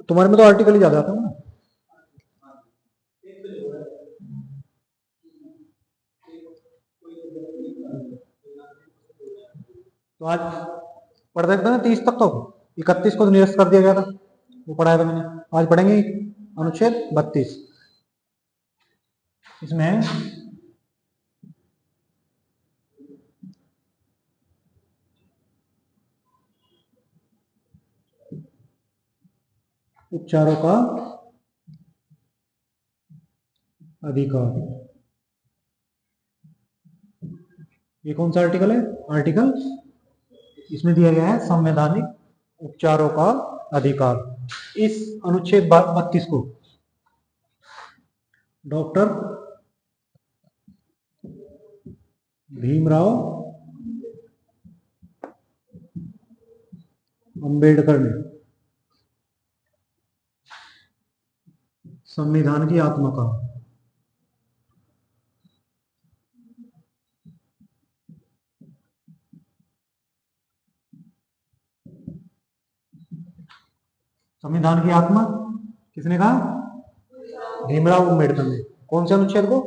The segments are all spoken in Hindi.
तुम्हारे में तो आर्टिकल ही ज्यादा आता है ना। तो आज पढ़ रहे थे ना 30 तक, तो 31 को तो निरस्त कर दिया गया था, वो पढ़ाया था मैंने। आज पढ़ेंगे अनुच्छेद 32। इसमें उपचारों का अधिकार। ये कौन सा आर्टिकल है? आर्टिकल, इसमें दिया गया है संवैधानिक उपचारों का अधिकार। इस अनुच्छेद 32 को डॉक्टर भीमराव अंबेडकर ने संविधान की आत्मा कहा। संविधान की आत्मा किसने कहा? भीमराव अंबेडकर ने। कौन से अनुच्छेद को?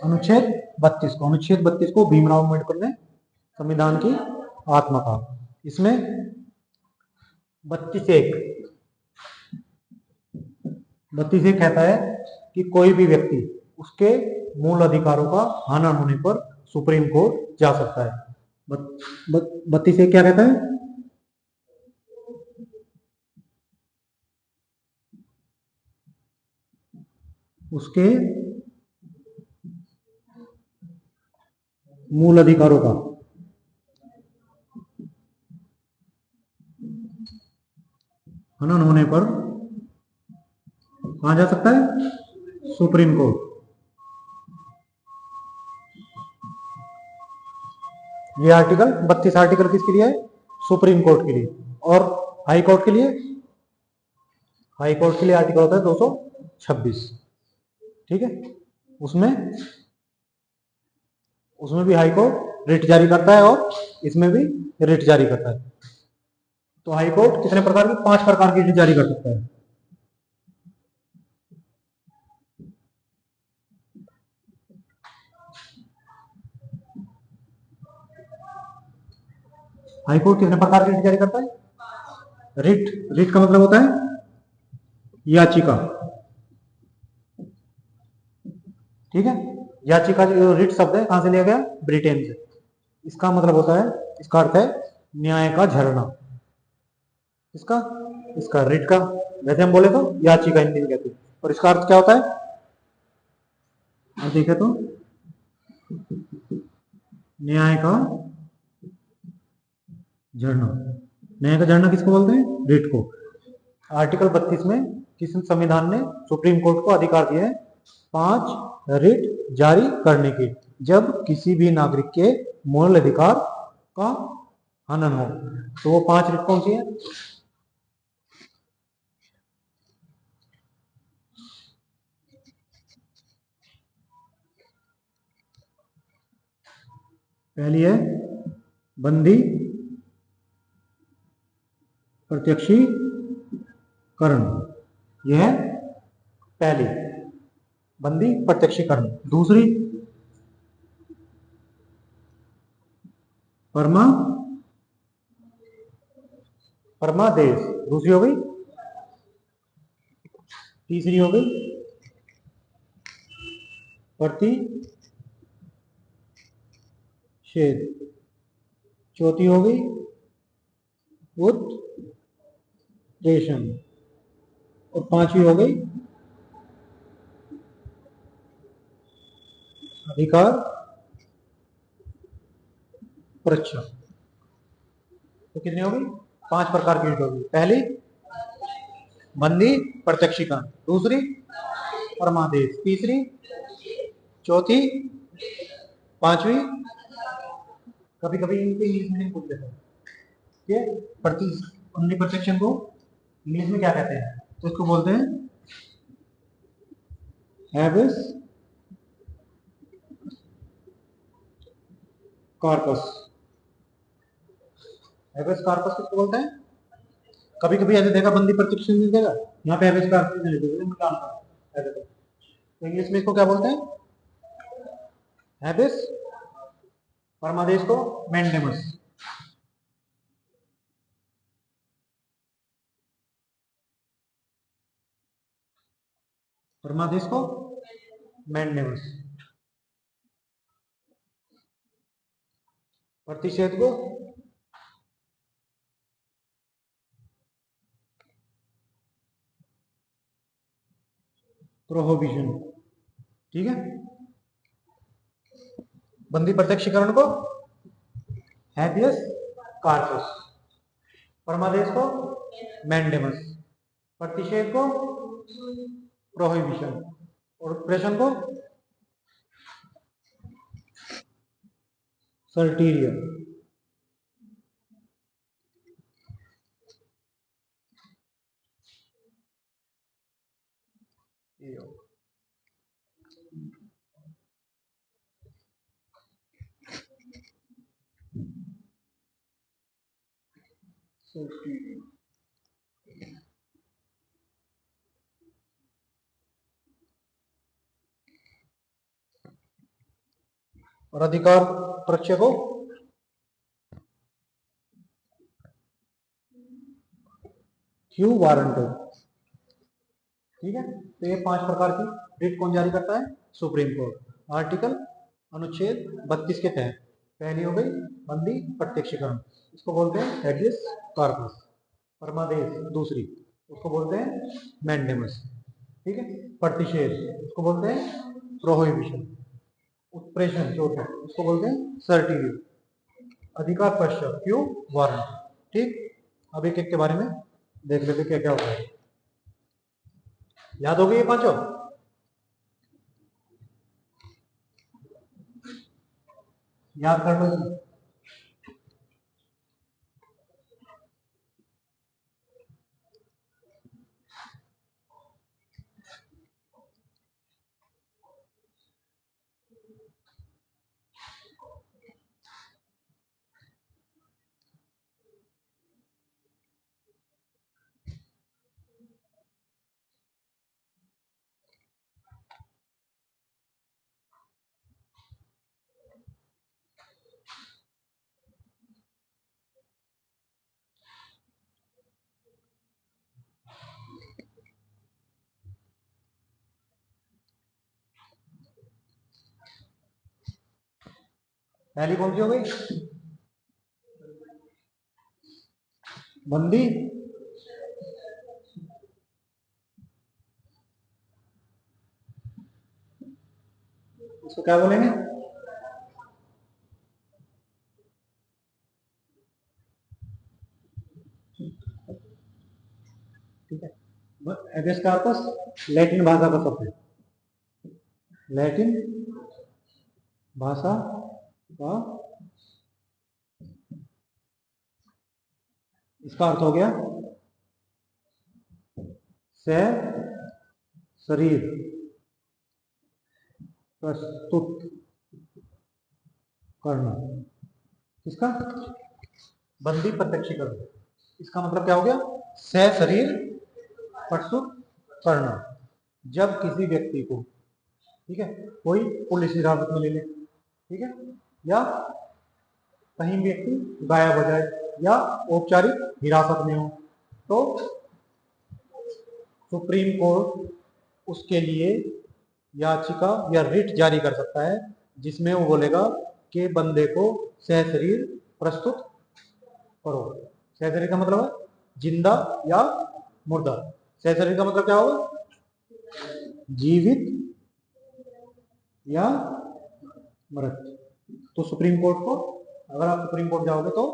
अनुच्छेद 32 को। अनुच्छेद 32 को भीमराव अंबेडकर ने संविधान की आत्मा कहा। इसमें 32 एक कहता है कि कोई भी व्यक्ति उसके मूल अधिकारों का हनन होने पर सुप्रीम कोर्ट जा सकता है। 32 क्या कहता है? उसके मूल अधिकारों का हनन होने पर कहां जा सकता है? Supreme court. ये आर्टिकल 32 आर्टिकल किसके लिए है? सुप्रीम कोर्ट के लिए। और हाई कोर्ट के लिए? हाई कोर्ट के लिए आर्टिकल होता है 226। ठीक है, उसमें भी हाई कोर्ट रिट जारी करता है और इसमें भी रिट जारी करता है। तो हाई कोर्ट कितने प्रकार की? 5 प्रकार की रिट जारी कर सकता है। हाई कोर्ट कितने प्रकार की रिट जारी करता है? रिट का मतलब होता है याचिका। ठीक है, याचिका जो रिट शब्द है कहां से लिया गया? ब्रिटेन से। इसका मतलब होता है, इसका अर्थ है न्याय का झरना। इसका रिट का, वैसे हम बोले तो याचिका हिंदी में कहते हैं, और इसका अर्थ क्या होता है? देखे तो न्याय का झरना। न्याय का झरना किसको बोलते हैं? रिट को। आर्टिकल 32 में किस संविधान ने सुप्रीम कोर्ट को अधिकार दिए हैं? 5 रिट जारी करने की, जब किसी भी नागरिक के मूल अधिकार का हनन हो। तो वो 5 रिट कौन सी है? पहली है बंदी प्रत्यक्षीकरण। यह है पहली, बंदी प्रत्यक्षीकरण। दूसरी परमादेश। दूसरी हो गई। तीसरी हो गई प्रतिषेध। चौथी हो गई उत्प्रेषण। और 5वीं हो गई अधिकार परीक्षा। तो कितनी होगी? 5 प्रकार की रिट होगी। पहली बंदी प्रत्यक्षीकरण, दूसरी परमादेश, तीसरी, चौथी, 5वीं, कभी कभी इनको इंग्लिश में पूछ लेते हैं कि बंदी प्रत्यक्षीकरण को इंग्लिश में क्या कहते हैं? तो इसको बोलते हैं हैबेस कॉर्पस। हैबेस कॉर्पस किसको बोलते हैं? कभी कभी ऐसे देगा बंदी प्रत्यक्ष नहीं देगा, यहाँ पे हैबिस का अर्थ नहीं देगा, निकालना है। तो इंग्लिश में इसको क्या बोलते हैं? हैबिस। परमादेश को मैंडेमस। परमादेश को मैंडेमस। प्रतिषेध को प्रोहिबिशन। ठीक है। बंदी प्रत्यक्षीकरण को हैबियस कार्पस, परमादेश को मैंडेमस, प्रतिषेध को प्रोहिबिशन और प्रेषण को सर्टीरिया। और अधिकार पक्ष को क्यू वारंट। ठीक है। तो ये 5 प्रकार की रिट कौन जारी करता है? Supreme court. आर्टिकल अनुच्छेद 32 के तहत पहली हो गई बंदी प्रत्यक्षीकरण, इसको बोलते हैं हैबियस कॉर्पस। परमादेश दूसरी, उसको बोलते हैं मैंडेमस। ठीक है। प्रतिषेध उसको बोलते हैं प्रोहिबिशन। उत्प्रेषण चौथा, उसको बोलते हैं सर्टिफिकेट। अधिकार पश्चात क्यों वारंट। ठीक। अब एक एक के बारे में देख लेते क्या क्या होता है। याद हो गई ये पांचों? याद कर लो। पहली कौन सी हो गई? बंदी इसको क्या बोलेंगे? ठीक है। हैबियस कॉर्पस लैटिन भाषा का शब्द है। लैटिन भाषा का इसका अर्थ हो गया से शरीर प्रस्तुत करना। किसका? बंदी प्रत्यक्षीकरण। इसका मतलब क्या हो गया? से शरीर प्रस्तुत करना। जब किसी व्यक्ति को, ठीक है, कोई पुलिस हिरासत में ले ले, ठीक है, या कहीं व्यक्ति गायब हो जाए या औपचारिक हिरासत में हो, तो सुप्रीम कोर्ट उसके लिए याचिका या रिट जारी कर सकता है, जिसमें वो बोलेगा कि बंदे को सशरीर प्रस्तुत करो। सशरीर का मतलब है जिंदा या मुर्दा। सशरीर का मतलब क्या होगा? जीवित या मृत। तो सुप्रीम कोर्ट को, अगर आप सुप्रीम कोर्ट जाओगे तो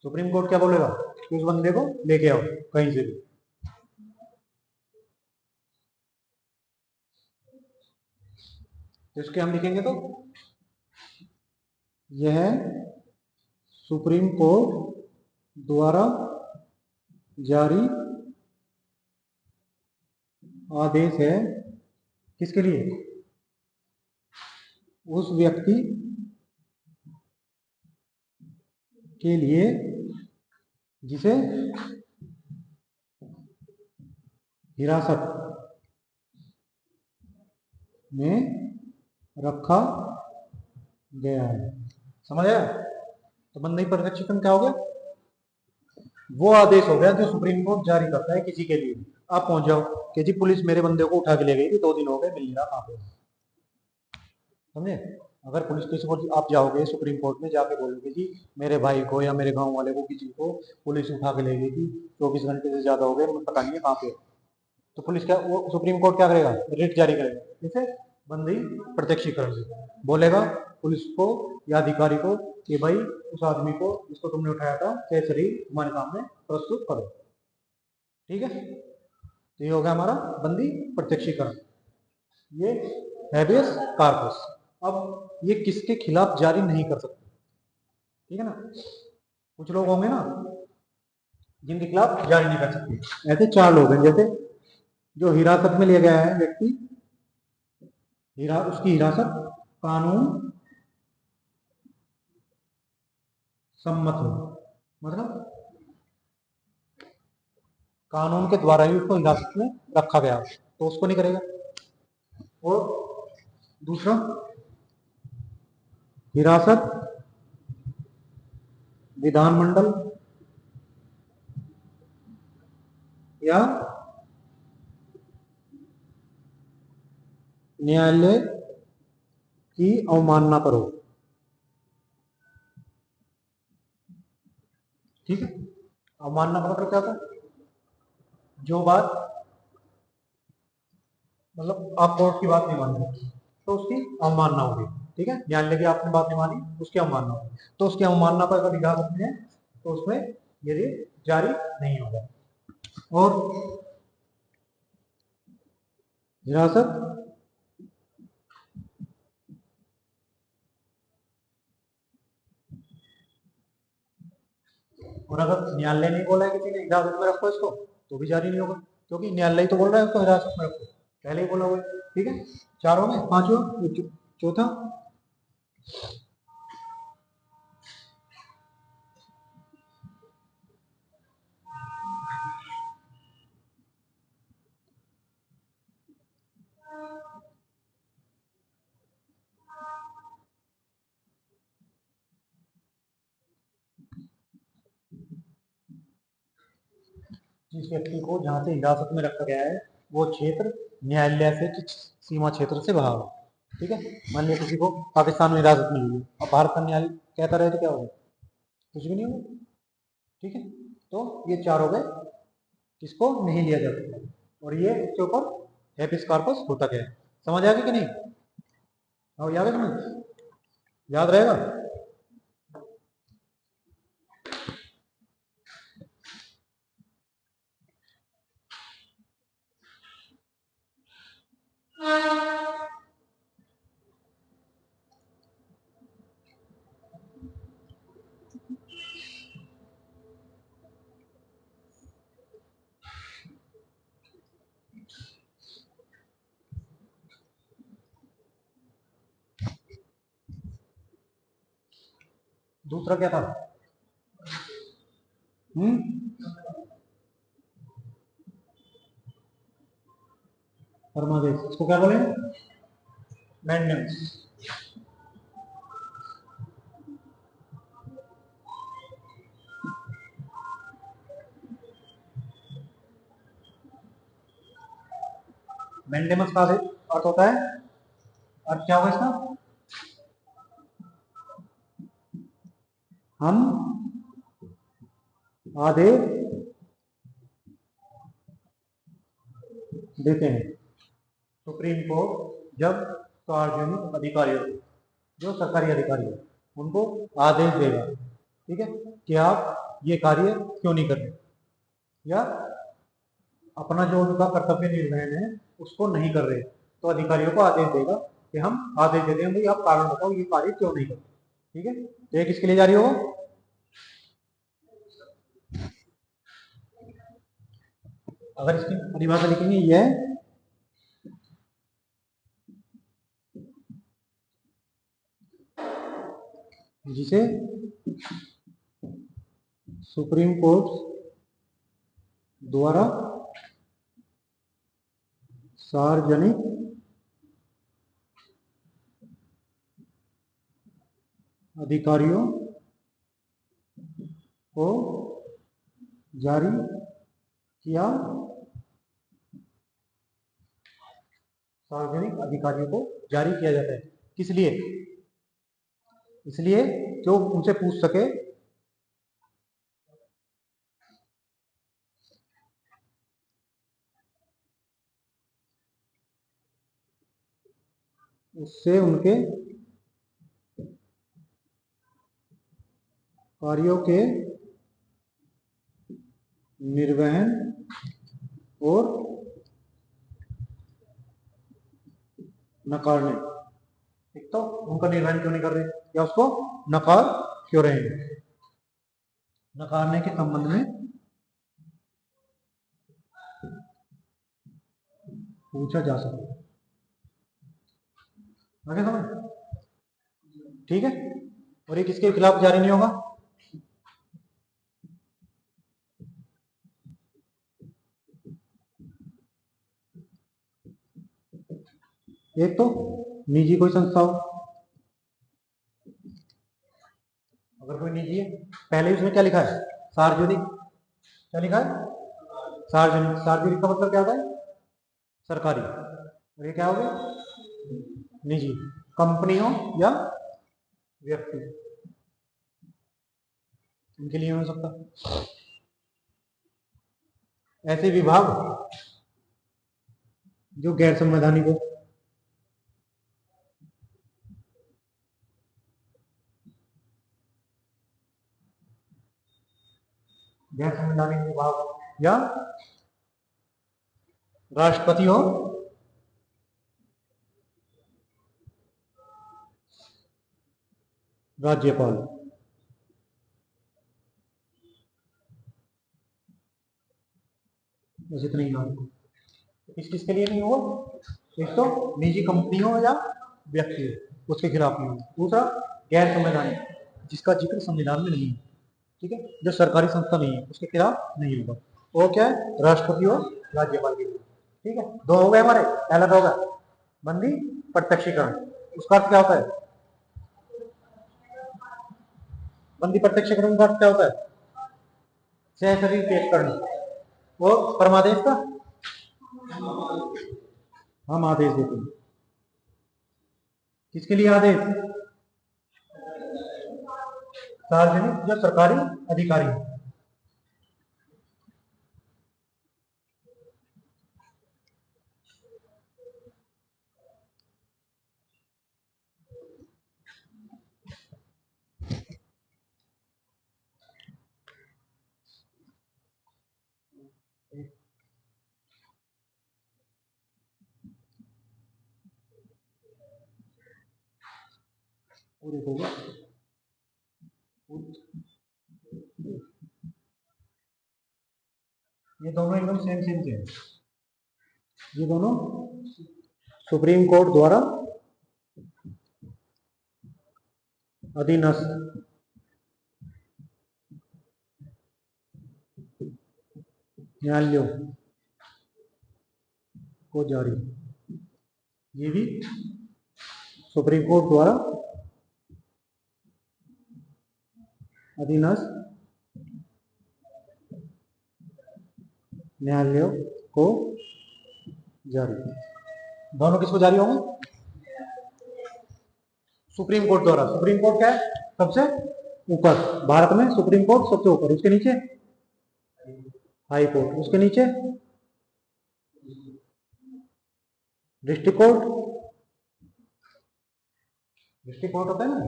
सुप्रीम कोर्ट क्या बोलेगा कि उस बंदे को लेके आओ कहीं से भी। तो इसके हम लिखेंगे तो यह सुप्रीम कोर्ट द्वारा जारी आदेश है। किसके लिए? उस व्यक्ति के लिए जिसे हिरासत में रखा गया है। समझ आया? तो बंदी प्रत्यक्षीकरण क्या हो गया? वो आदेश हो गया जो सुप्रीम कोर्ट जारी करता है किसी के लिए। आप पहुंच जाओ कि जी पुलिस मेरे बंदे को उठा के ले गई थी, 2 दिन हो गए, मिल नहीं रहा, कहाँ पे? समझे? अगर पुलिस केस को आप जाओगे सुप्रीम कोर्ट में, जाके बोलोगे जी मेरे भाई को या मेरे गांव वाले को किसी को पुलिस उठा के ले गई थी, 24 घंटे से ज्यादा हो गए, मुझे पता नहीं है कहाँ पे, तो पुलिस क्या, वो सुप्रीम कोर्ट क्या करेगा? रिट जारी करेगा। जैसे बंदी प्रत्यक्षीकरण से बोलेगा पुलिस को या अधिकारी को कि भाई उस आदमी को जिसको तुमने उठाया था के शरीर तुम्हारे सामने प्रस्तुत करो। ठीक है? तो ये हो गया हमारा बंदी प्रत्यक्षीकरण, ये हैबियस कार्पस। अब ये किसके खिलाफ जारी नहीं कर सकते? ठीक है ना? कुछ लोग होंगे ना जिनके खिलाफ जारी नहीं कर सकते। ऐसे 4 लोग हैं। जैसे जो हिरासत में लिया गया है व्यक्ति, उसकी हिरासत कानून सम्मत हो, मतलब कानून के द्वारा ही उसको हिरासत में रखा गया, तो उसको नहीं करेगा। और दूसरा, हिरासत विधानमंडल या न्यायालय की अवमानना पर हो। ठीक है? अवमानना का मतलब क्या था? जो बात मतलब आप कोर्ट की बात नहीं मान रहे तो उसकी अवमानना होगी। ठीक है? न्यायालय की आपने बात नहीं मानी, उसकी अवमानना होगी। तो उसकी अवमानना पर अगर हिरासत में है तो उसमें ये जारी नहीं होगा। और हिरासत और अगर न्यायालय नहीं बोला है किसी ने हिरासत में रखो इसको, तो भी जारी नहीं होगा, क्योंकि न्यायालय तो बोल रहा है उसको हिरासत में रखो, पहले ही बोला हुआ है। ठीक है? 4 में 5वां, चौथा, जिस व्यक्ति को जहां से हिरासत में रखा गया है वो क्षेत्र न्यायालय से कुछ सीमा क्षेत्र से बाहर हो। ठीक है? मान लिया किसी को पाकिस्तान में हिरासत मिली है, अब भारत का न्यायालय कहता रहे तो क्या होगा? कुछ भी नहीं होगा। ठीक है? तो ये 4 हो गए किसको नहीं लिया जा सकता, और ये उसके ऊपर हैबिस कॉर्पस होता गया है। समझ आ गया कि नहीं? और याद है समझ? याद रहेगा? दूसरा क्या था? परमादेश, इसको क्या बोले? मैंडेम्स। मैंडेमस का अर्थ होता है, अर्थ क्या होगा इसका? हम आदेश देते हैं। सुप्रीम कोर्ट जब सार्वजनिक अधिकारियों, जो सरकारी अधिकारी है, उनको आदेश देगा, ठीक है, कि आप ये कार्य क्यों नहीं कर रहे, या अपना जो उनका कर्तव्य निर्वहन है उसको नहीं कर रहे, तो अधिकारियों को आदेश देगा कि हम आदेश देते हैं भाई आप कारण बताओ ये कार्य क्यों नहीं कर रहे। ठीक है? तो ये किसके लिए जारी होगा? अगर इसकी परिभाषा लिखेंगे ये है, जिसे सुप्रीम कोर्ट द्वारा सार्वजनिक अधिकारियों को जारी किया, सार्वजनिक अधिकारियों को जारी किया जाता है। किस लिए? इसलिए जो उनसे पूछ सके, उससे उनके कार्यों के निर्वहन और नकारने, एक तो उनका निर्वहन क्यों नहीं कर रहे या उसको नकार क्यों रहे हैं, नकारने के संबंध में पूछा जा सके। आगे समझ? ठीक है। और ये किसके खिलाफ जारी नहीं होगा? एक तो निजी कोई संस्था हो, अगर कोई निजी है, पहले उसमें क्या लिखा है? सार्वजनिक। क्या लिखा है? सार्वजनिक। सार्वजनिक का मतलब क्या होता है? सरकारी। और ये क्या हो गया? निजी। कंपनी हो या व्यक्ति, इनके लिए हो सकता। ऐसे विभाग जो गैर संवैधानिक हो, गैर संवैधानिक विभाग या राष्ट्रपति हो, राज्यपाल। बस इतना ही नाम। किस किस के लिए नहीं होगा? एक तो निजी कंपनी हो या व्यक्ति हो, उसके खिलाफ नहीं होगा। दूसरा गैर संवैधानिक, जिसका जिक्र संविधान में नहीं है, ठीक है, जो सरकारी संस्था नहीं है, उसके खिलाफ नहीं होगा। वो क्या है? राष्ट्रपति और राज्यपाल के लिए। ठीक है, दो हो गए हमारे। पहला तो होगा बंदी प्रत्यक्षीकरण। उसका अर्थ क्या होता है? बंदी प्रत्यक्षीकरण का अर्थ क्या होता है? सशरीर पेश करना। और परमादेश का हम आदेश देते हैं। किसके लिए आदेश? सार्वजनिक जो सरकारी अधिकारी है। पूरे हो गए। ये दोनों एकदम सेम सेम से हैं। ये दोनों सुप्रीम कोर्ट द्वारा अधीनस्थ न्यायालयों को जारी, ये भी सुप्रीम कोर्ट द्वारा अधीनस्थ न्यायालयों को जारी। दोनों किसको जारी होंगे? सुप्रीम कोर्ट द्वारा। सुप्रीम कोर्ट क्या है? सबसे ऊपर। भारत में सुप्रीम कोर्ट सबसे ऊपर, उसके नीचे हाई कोर्ट, उसके नीचे डिस्ट्रिक्ट कोर्ट। डिस्ट्रिक्ट कोर्ट होता है ना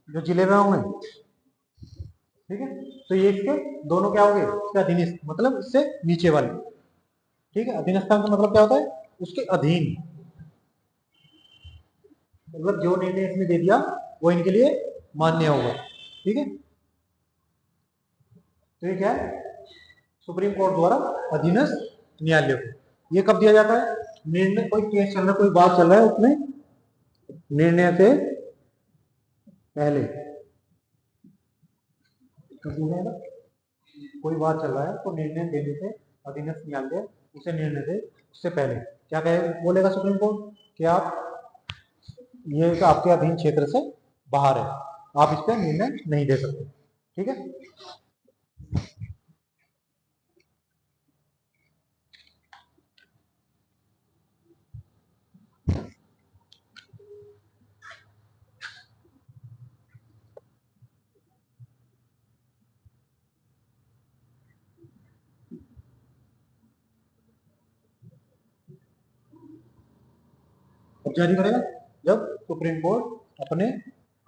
जो जिले में होंगे, ठीक है। तो ये इसके दोनों क्या हो गए? इसके अधीनस्थ, मतलब इससे नीचे वाले। ठीक है, अधीनस्थान का मतलब क्या होता है? उसके अधीन, मतलब जो निर्णय इसने दे दिया वो इनके लिए मान्य होगा। ठीक है, तो ये क्या है? सुप्रीम कोर्ट द्वारा अधीनस्थ न्यायालय को। ये कब दिया जाता है? निर्णय, कोई केस चल रहा है, कोई बात चल रहा है, उसमें निर्णय से पहले। कोई बात चल रहा है तो निर्णय देने से अधीनस्थ न्यायालय उसे निर्णय दे उससे पहले क्या कहे बोलेगा सुप्रीम कोर्ट कि आप ये आपके अधीन क्षेत्र से बाहर है, आप इस पर निर्णय नहीं दे सकते। ठीक है। कब जारी करेगा? जब सुप्रीम कोर्ट अपने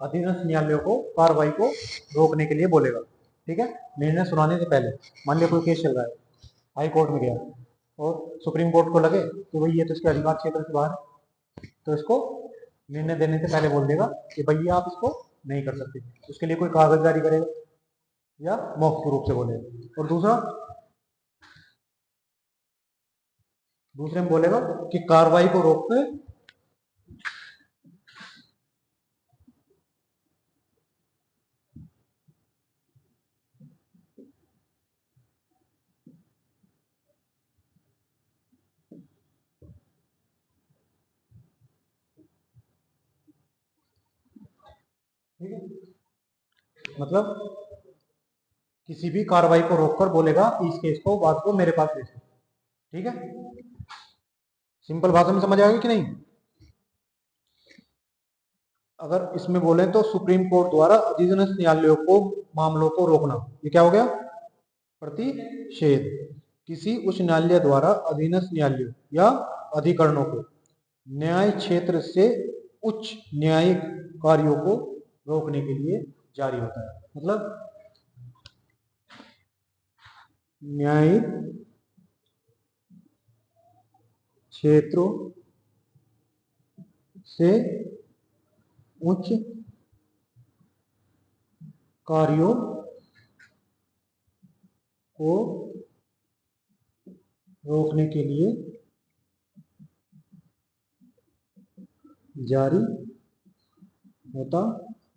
अधीनस्थ न्यायालयों को कार्रवाई को रोकने के लिए बोलेगा। ठीक है। निर्णय सुनाने से पहले मान लिया कोई केस चल रहा है, हाई कोर्ट में गया और सुप्रीम कोर्ट को लगे कि भाई ये तो इसके अधिकार क्षेत्र से बाहर है, तो इसको निर्णय देने से पहले बोल देगा कि भैया आप इसको नहीं कर सकते। उसके लिए कोई कागज जारी करेगा या मौखिक रूप से बोलेगा। और दूसरे में बोलेगा कि कार्रवाई को रोकते ठीक है, मतलब किसी भी कार्रवाई को रोककर बोलेगा कि इस केस को बात को मेरे पास भेजो। ठीक है। सिंपल भाषा में समझ आएगी कि नहीं? अगर इसमें बोले तो सुप्रीम कोर्ट द्वारा अधीनस्थ न्यायालयों को मामलों को रोकना, ये क्या हो गया? प्रतिषेध। किसी उच्च न्यायालय द्वारा अधीनस्थ न्यायालयों या अधिकरणों को न्याय क्षेत्र से उच्च न्यायिक कार्यों को रोकने के लिए जारी होता है। मतलब न्यायिक क्षेत्रों से उच्च कार्यों को रोकने के लिए जारी होता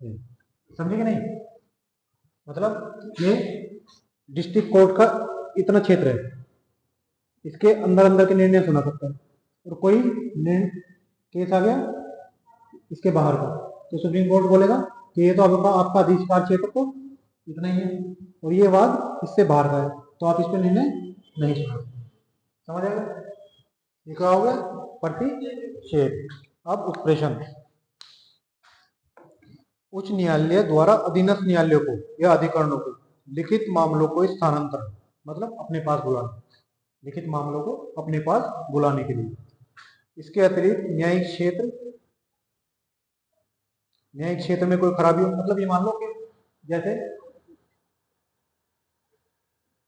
है। समझे कि नहीं? मतलब ये डिस्ट्रिक्ट कोर्ट का इतना क्षेत्र है, इसके अंदर अंदर के निर्णय सुना सकता है, और कोई केस आ गया इसके बाहर का, तो सुप्रीम कोर्ट बोलेगा कि ये तो आपका अधिकार क्षेत्र तो इतना ही है और ये वाद इससे बाहर का है, तो आप इस पर निर्णय नहीं सुना सकते। समझ आएगा? ये क्या हो गया? प्रतिषेध। अब उत्प्रेषण। उच्च न्यायालय द्वारा अधीनस्थ न्यायालयों को या अधिकरणों को लिखित मामलों को स्थानांतरण, मतलब अपने पास बुलाना, लिखित मामलों को अपने पास बुलाने के लिए। इसके अतिरिक्त न्यायिक क्षेत्र में कोई खराबी हो, मतलब ये मान लो कि जैसे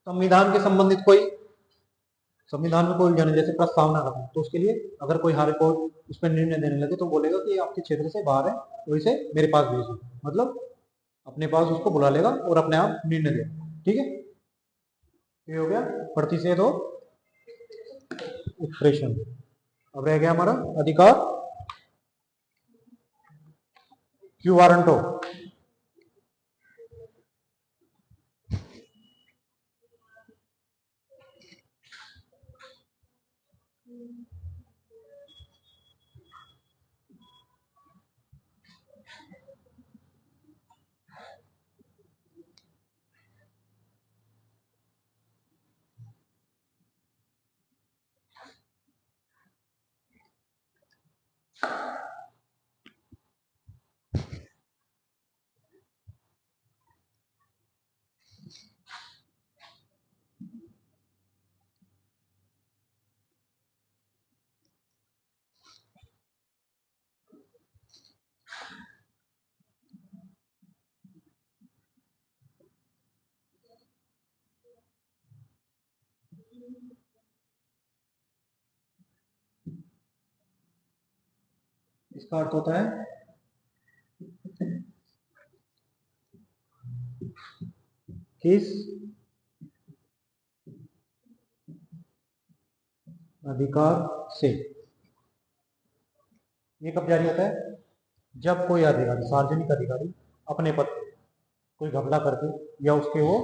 संविधान के संबंधित कोई, संविधान में कोई उलझन है, जैसे प्रस्तावना करना, तो उसके लिए अगर कोई हाई कोर्ट उस पर निर्णय देने लगे तो बोलेगा कि आपके क्षेत्र से बाहर है, तो इसे मेरे पास भेजो, मतलब अपने पास उसको बुला लेगा और अपने आप निर्णय देगा। ठीक है। ये हो गया प्रतिषेध और उत्प्रेषण। अब रह गया हमारा अधिकार क्यू वारंटो। इसका अर्थ होता है किस अधिकार से। ये कब जारी होता है? जब कोई अधिकारी, सार्वजनिक अधिकारी अपने पद पर कोई घपला करके या उसके वो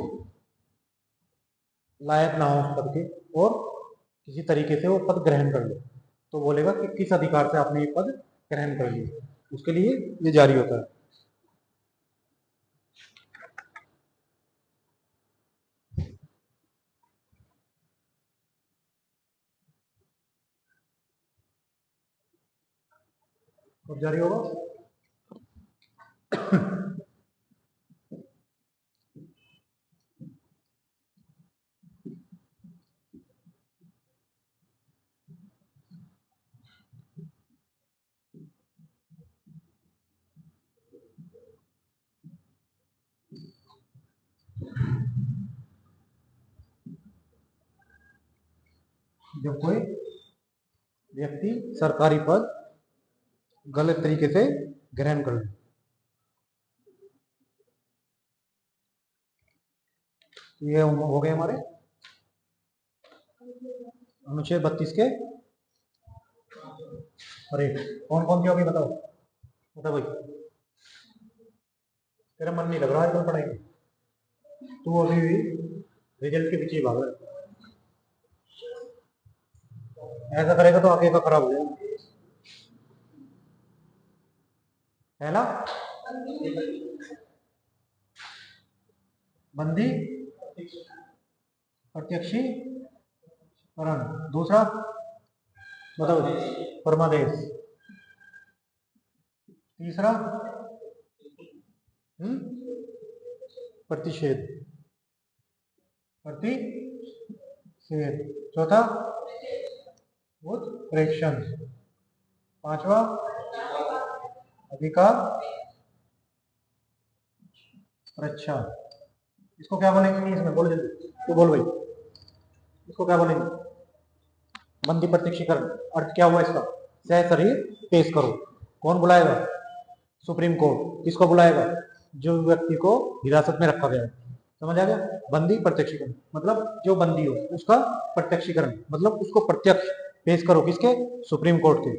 लायक ना हो उस पद के और किसी तरीके से वो पद ग्रहण कर ले, तो बोलेगा कि किस अधिकार से आपने ये पद ग्रहण कर लिया, उसके लिए ये जारी होता है। कब जारी होगा? जब कोई व्यक्ति सरकारी पद गलत तरीके से ग्रहण कर ले। ये हो गए हमारे अनुच्छेद 32 के और एक कौन कौन सी होगी बताओ, बताओ भाई। तेरा मन नहीं लग रहा है पढ़ाई में, तू अभी भी रिजल्ट के पीछे भाग रहा है। ऐसा करेगा तो आगे का खराब हो जाएगा। पहला बंदी प्रत्यक्षीकरण, दूसरा मतलब परमादेश, तीसरा प्रतिषेध, प्रतिषेध, चौथा उत्प्रेक्षण, पांचवा अधिकार रक्षा। इसको क्या बोलेंगे इंग्लिश में, बोलो जल्दी, तो बोल भाई, इसको क्या बोलेंगे? बंदी प्रत्यक्षीकरण अर्थ क्या हुआ इसका? सह शरीर पेश करो। कौन बुलाएगा? Supreme court. किसको बुलाएगा? जो व्यक्ति को हिरासत में रखा गया है। समझ आ गया? बंदी प्रत्यक्षीकरण मतलब जो बंदी हो उसका प्रत्यक्षीकरण मतलब उसको प्रत्यक्ष पेश करो, किसके? सुप्रीम कोर्ट के।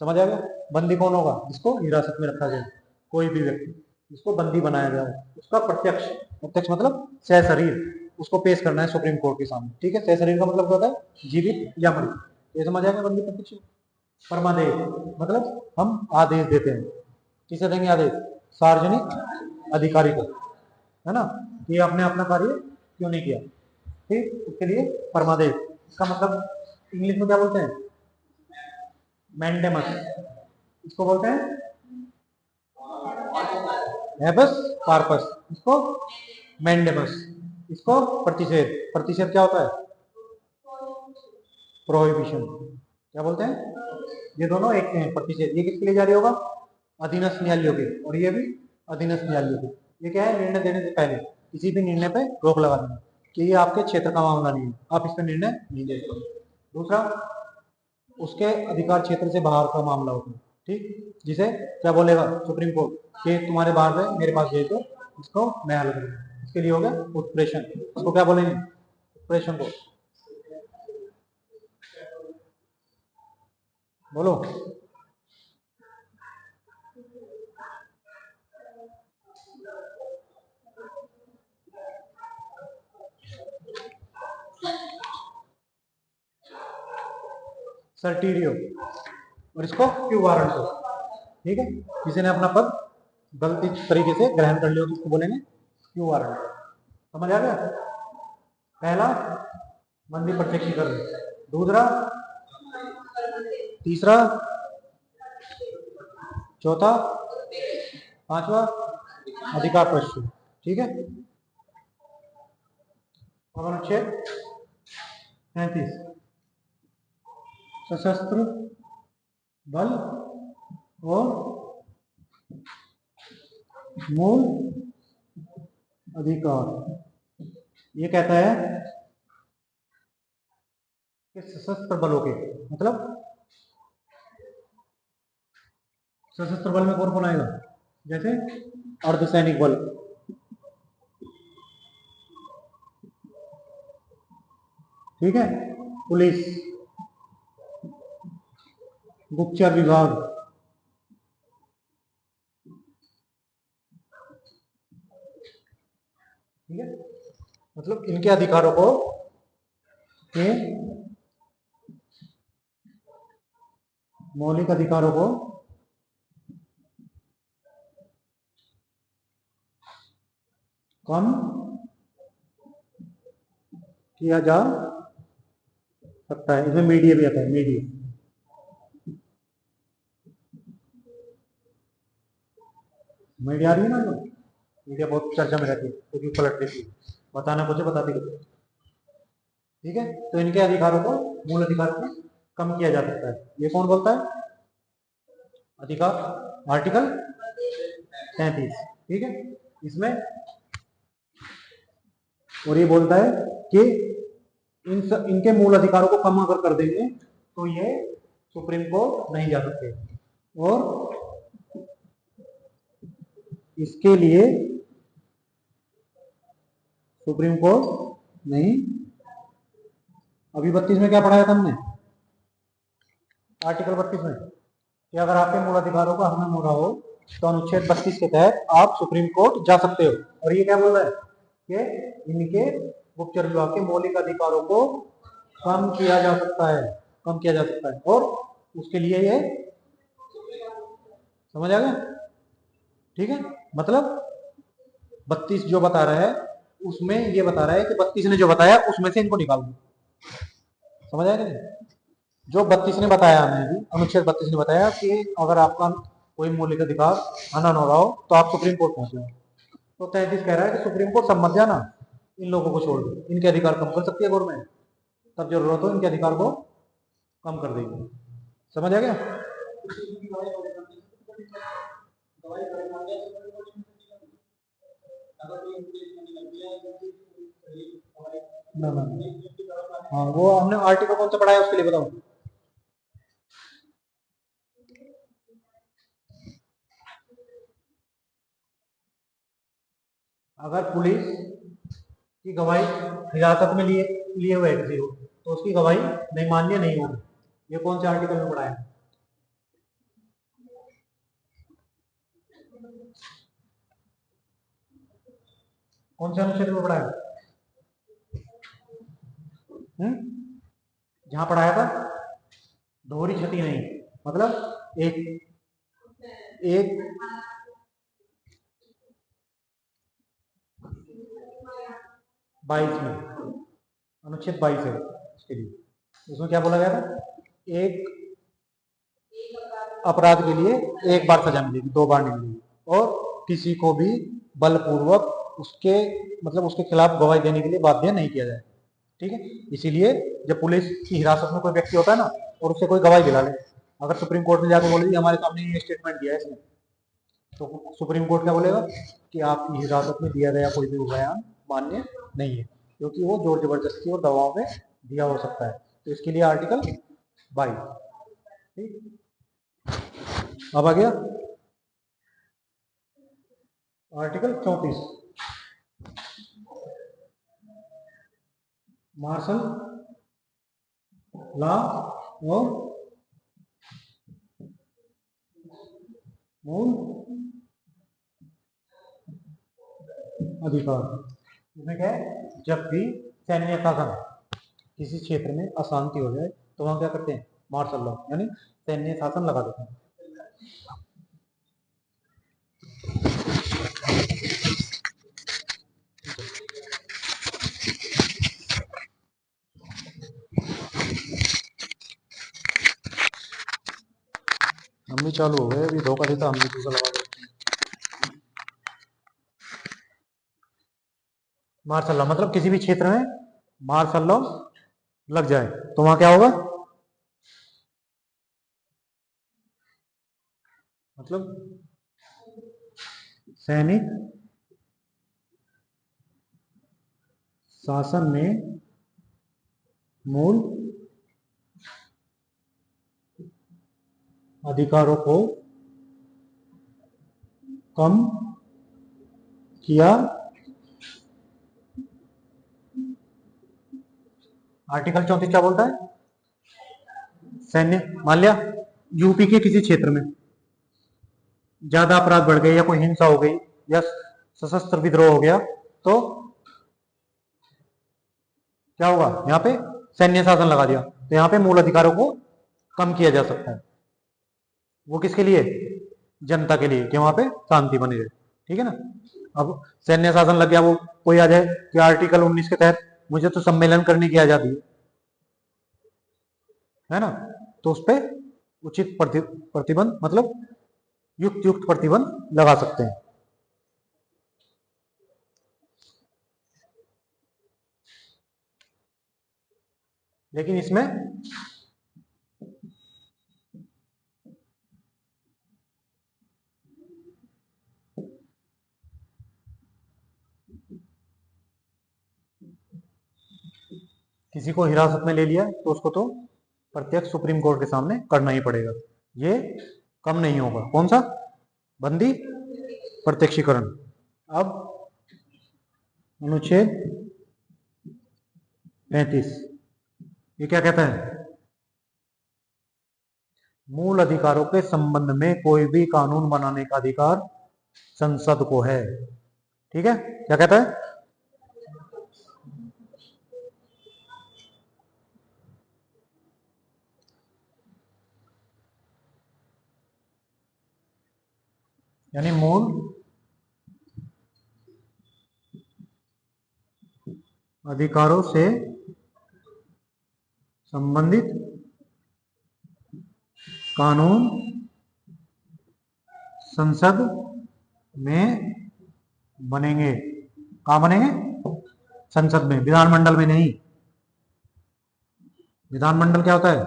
समझ आ गया? बंदी कौन होगा? जिसको हिरासत में रखा गया, कोई भी व्यक्ति जिसको बंदी बनाया गया है उसका प्रत्यक्ष, प्रत्यक्ष मतलब सह शरीर, उसको पेश करना है सुप्रीम कोर्ट के सामने। ठीक है? सह शरीर का मतलब क्या होता है? जीवित या मृत। ये समझ आ गया बंदी प्रत्यक्ष। परमादेश मतलब हम आदेश देते हैं। किसे देंगे आदेश? सार्वजनिक अधिकारी को, है ना? ये आपने अपना कार्य क्यों नहीं किया, ठीक, उसके लिए परमादेश। इसका मतलब इंग्लिश में क्या बोलते हैं? मैंडेमस। इसको बोलते हैं हैबस कार्पस, इसको मैंडेमस, इसको प्रतिषेध। प्रतिषेध क्या होता है? प्रोहिबिशन। क्या बोलते हैं? ये दोनों एक हैं। प्रतिषेध ये किसके लिए जारी होगा? अधीनस्थ न्यायालयों के, और ये भी अधीनस्थ न्यायालयों के। ये क्या है? निर्णय देने से पहले किसी भी निर्णय पे रोक लगा देना कि ये आपके क्षेत्र का मामला नहीं है, आप इस पर निर्णय नहीं दे सकते। दूसरा, उसके अधिकार क्षेत्र से बाहर का मामला होता है, ठीक, जिसे क्या बोलेगा सुप्रीम कोर्ट कि तुम्हारे बाहर है मेरे पास भेज दो, इसको मैं हल करूंगा। इसके लिए हो गया उत्प्रेषण। इसको क्या बोलेंगे? उत्प्रेषण को बोलो। सर्टीरियो और इसको क्यू वारंट को। ठीक है? किसी ने अपना पद गलती तरीके से ग्रहण कर लिया तो उसको बोलेंगे क्यू वारंट। समझ आ गया? पहला बंदी प्रत्यक्षीकरण, दूसरा, तीसरा, चौथा, पांचवा अधिकार प्रश्न। ठीक है? अब अनुच्छेद 33 सशस्त्र बल और मूल अधिकार। ये कहता है कि सशस्त्र बलों के मतलब सशस्त्र बल में कौन कौन आएगा? जैसे अर्धसैनिक बल, ठीक है, पुलिस, गुप्तचर विभाग, ठीक है, मतलब इनके अधिकारों को के मौलिक अधिकारों को कम किया जा सकता है। इसमें मीडिया भी आता है, मीडिया। मीडिया आ रही है ना, मीडिया बहुत चर्चा में रहती है क्योंकि पलट देती है, बताना कुछ है, बताती कुछ है। ठीक है, तो इनके अधिकारों को, मूल अधिकार को कम किया जा सकता है। ये कौन बोलता है? अधिकार, आर्टिकल 33। ठीक है, इसमें और ये बोलता है कि इनके मूल अधिकारों को कम अगर कर देंगे तो ये सुप्रीम कोर्ट नहीं जा सकते, और इसके लिए सुप्रीम कोर्ट नहीं। अभी 32 में क्या पढ़ाया था हमने? आर्टिकल 32 में कि अगर आपके मूल अधिकारों का हनन हो रहा हो तो अनुच्छेद 32 के तहत आप सुप्रीम कोर्ट जा सकते हो। और ये क्या बोल रहा है कि इनके गुप्तचर विभाग के मौलिक अधिकारों को कम किया जा सकता है, कम किया जा सकता है, और उसके लिए ये, समझ आ गया? ठीक है, मतलब 32 जो बता रहा है उसमें ये बता रहा है कि 32 ने जो बताया उसमें से इनको निकाल दो। समझ आया नहीं? जो 32 ने बताया, हमें भी अनुच्छेद 32 ने बताया कि अगर आपका कोई मौलिक अधिकार हनन हो रहा हो तो आप सुप्रीम कोर्ट पहुंचे हो। तो 33 कह रहा है कि सुप्रीम कोर्ट सब मत जाना, इन लोगों को छोड़ दो, इनके अधिकार कम कर सकती है गवर्नमेंट, तब जरूरत हो इनके अधिकार को कम कर देगी। समझ आ गया? ना ना, हाँ वो हमने आर्टिकल कौन सा पढ़ाया उसके लिए बताओ। अगर पुलिस की गवाही हिरासत में लिए लिए हुए किसी को तो उसकी गवाही नहीं मान्य नहीं होगी। ये कौन से आर्टिकल में पढ़ा है? कौन से अनुच्छेद में पढ़ा है? जहां पढ़ाया था दोहरी क्षति नहीं, मतलब एक एक 22 में, अनुच्छेद 22 है उसके लिए। उसमें क्या बोला गया था? एक अपराध के लिए एक बार सजा मिलेगी, 2 बार नहीं मिलेगी, और किसी को भी बलपूर्वक उसके, मतलब उसके खिलाफ गवाही देने के लिए बाध्य नहीं किया जाए। ठीक है, इसीलिए जब पुलिस की हिरासत में कोई व्यक्ति होता है ना और उससे कोई गवाही दिला ले, अगर सुप्रीम कोर्ट में जाकर बोले हमारे सामने ये स्टेटमेंट दिया है इसने, तो सुप्रीम कोर्ट क्या बोलेगा कि आपकी हिरासत में दिया गया कोई भी बयान मान्य नहीं है, क्योंकि वो जोर जबरदस्ती और दबाव में दिया हो सकता है। तो इसके लिए आर्टिकल 22। ठीक, अब आ गया आर्टिकल 34, मार्शल लॉ और मूल अधिकार। इसमें क्या है? जब भी सैन्य शासन किसी क्षेत्र में अशांति हो जाए तो वहां क्या करते हैं? मार्शल लॉ यानी सैन्य शासन लगा देते हैं। हम भी चालू हो गए, अभी धोखा देता हम भी दूसरा लगा देते हैं। मार्शल लॉ मतलब किसी भी क्षेत्र में मार्शल लॉ लग जाए तो वहां क्या होगा? मतलब सैनिक शासन में मूल अधिकारों को कम किया। आर्टिकल 34 क्या बोलता है? सैन्य, मान लिया यूपी के किसी क्षेत्र में ज्यादा अपराध बढ़ गए या कोई हिंसा हो गई या सशस्त्र विद्रोह हो गया तो क्या होगा? यहाँ पे सैन्य शासन लगा दिया तो यहाँ पे मूल अधिकारों को कम किया जा सकता है। वो किसके लिए? जनता के लिए, कि वहां पे शांति बनी रहे। ठीक है ना। अब सैन्य शासन लग गया, वो कोई आ जाए कि आर्टिकल 19 के तहत मुझे तो सम्मेलन करने की आजादी है ना, तो उस पर उचित प्रतिबंध मतलब युक्त युक्त प्रतिबंध लगा सकते हैं। लेकिन इसमें किसी को हिरासत में ले लिया तो उसको तो प्रत्यक्ष सुप्रीम कोर्ट के सामने करना ही पड़ेगा। ये कम नहीं होगा। कौन सा? बंदी प्रत्यक्षीकरण। अब अनुच्छेद 35 ये क्या कहता है? मूल अधिकारों के संबंध में कोई भी कानून बनाने का अधिकार संसद को है। ठीक है, क्या कहता है? यानी मूल अधिकारों से संबंधित कानून संसद में बनेंगे। कहां बनेंगे? संसद में, विधानमंडल में नहीं। विधानमंडल क्या होता है?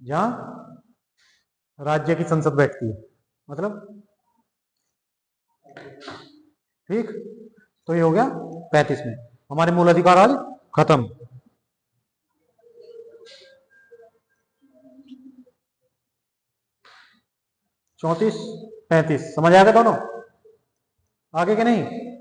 जहां राज्य की संसद बैठती है, मतलब। ठीक, तो ये हो गया 35 में। हमारे मूल अधिकार आज खत्म। 34 35 समझ आ गया दोनों? आगे के नहीं?